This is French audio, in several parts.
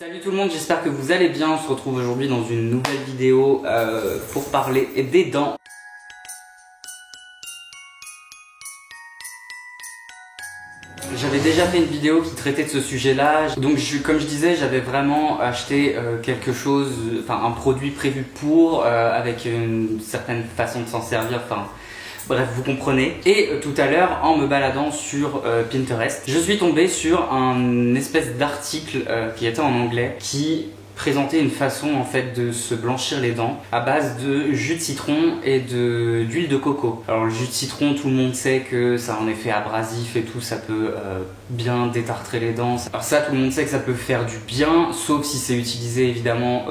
Salut tout le monde, j'espère que vous allez bien. On se retrouve aujourd'hui dans une nouvelle vidéo pour parler des dents. J'avais déjà fait une vidéo qui traitait de ce sujet-là, donc comme je disais, j'avais vraiment acheté quelque chose, enfin un produit prévu pour, avec une certaine façon de s'en servir, enfin bref, vous comprenez. Et tout à l'heure, en me baladant sur Pinterest, je suis tombé sur un espèce d'article qui était en anglais, qui présentait une façon en fait de se blanchir les dents à base de jus de citron et d'huile de coco. Alors le jus de citron, tout le monde sait que ça a un effet abrasif et tout, ça peut bien détartrer les dents. Alors ça, tout le monde sait que ça peut faire du bien, sauf si c'est utilisé évidemment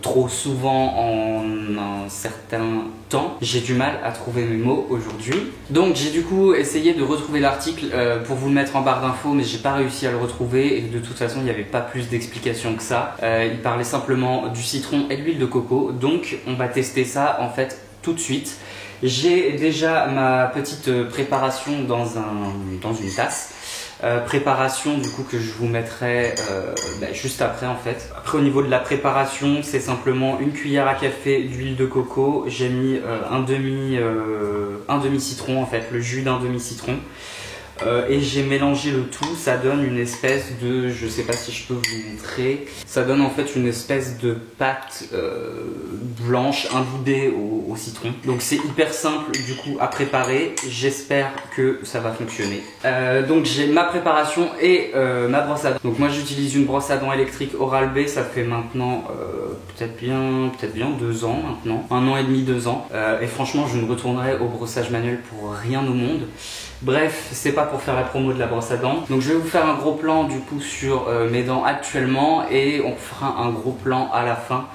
trop souvent en un certain temps. J'ai du mal à trouver mes mots aujourd'hui. Donc j'ai du coup essayé de retrouver l'article pour vous le mettre en barre d'infos, mais j'ai pas réussi à le retrouver et de toute façon il n'y avait pas plus d'explications que ça. Il parlait simplement du citron et de l'huile de coco, donc on va tester ça en fait tout de suite. J'ai déjà ma petite préparation dans une tasse. Préparation du coup que je vous mettrai juste après en fait. Après au niveau de la préparation, c'est simplement une cuillère à café d'huile de coco. J'ai mis un demi citron en fait, le jus d'un demi citron. Et j'ai mélangé le tout, ça donne une espèce de, je sais pas si je peux vous montrer, ça donne en fait une espèce de pâte blanche imbibée au citron. Donc c'est hyper simple du coup à préparer, j'espère que ça va fonctionner. Donc j'ai ma préparation et ma brosse à dents. Donc moi j'utilise une brosse à dents électrique Oral-B, ça fait maintenant peut-être bien 2 ans maintenant, 1 an et demi, 2 ans. Et franchement je ne retournerai au brossage manuel pour rien au monde. Bref, c'est pas pour faire la promo de la brosse à dents. Donc je vais vous faire un gros plan du coup sur mes dents actuellement et on fera un gros plan à la fin.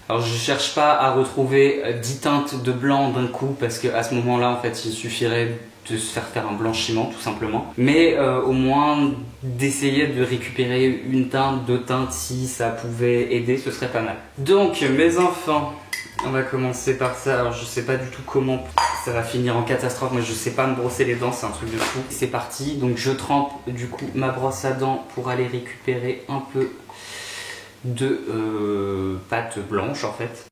Alors je cherche pas à retrouver 10 teintes de blanc d'un coup parce qu'à ce moment-là en fait il suffirait de se faire un blanchiment tout simplement. Mais au moins d'essayer de récupérer une teinte, 2 teintes si ça pouvait aider, ce serait pas mal. Donc mes enfants, on va commencer par ça. Alors je sais pas du tout comment ça va finir en catastrophe, moi je sais pas me brosser les dents, c'est un truc de fou. C'est parti, donc je trempe du coup ma brosse à dents pour aller récupérer un peu de pâte blanche en fait.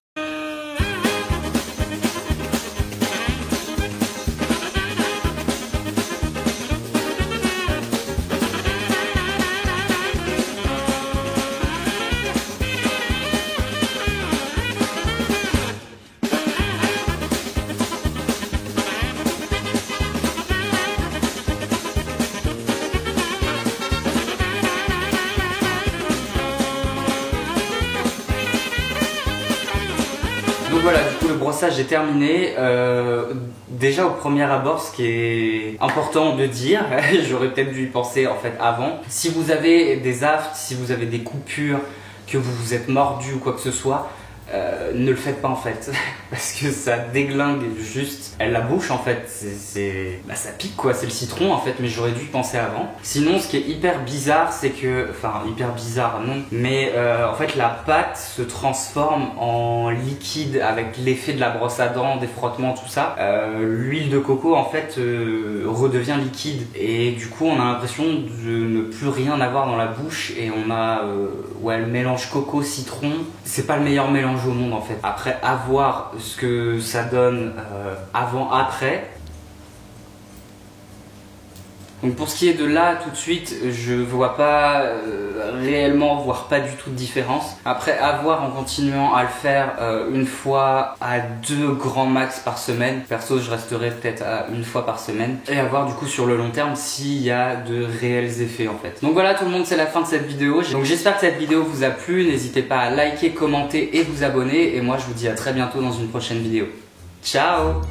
Donc voilà, du coup le brossage est terminé. Déjà au premier abord, ce qui est important de dire, j'aurais peut-être dû y penser en fait avant. Si vous avez des aftes, si vous avez des coupures, que vous vous êtes mordu ou quoi que ce soit, ne le faites pas en fait, parce que ça déglingue juste la bouche en fait, ça pique quoi, c'est le citron en fait, mais j'aurais dû y penser avant. Sinon ce qui est hyper bizarre, c'est que, enfin hyper bizarre non, mais en fait la pâte se transforme en liquide avec l'effet de la brosse à dents, des frottements, tout ça. L'huile de coco en fait redevient liquide et du coup on a l'impression de ne plus rien avoir dans la bouche et on a ouais, le mélange coco-citron, c'est pas le meilleur mélange au monde en fait. Après à voir ce que ça donne avant-après. Donc pour ce qui est de là tout de suite, je vois pas réellement, voire pas du tout de différence. Après à voir en continuant à le faire une fois à 2 grands max par semaine. Perso je resterai peut-être à 1 fois par semaine. Et à voir du coup sur le long terme s'il y a de réels effets en fait. Donc voilà tout le monde, c'est la fin de cette vidéo. Donc j'espère que cette vidéo vous a plu. N'hésitez pas à liker, commenter et vous abonner. Et moi je vous dis à très bientôt dans une prochaine vidéo. Ciao!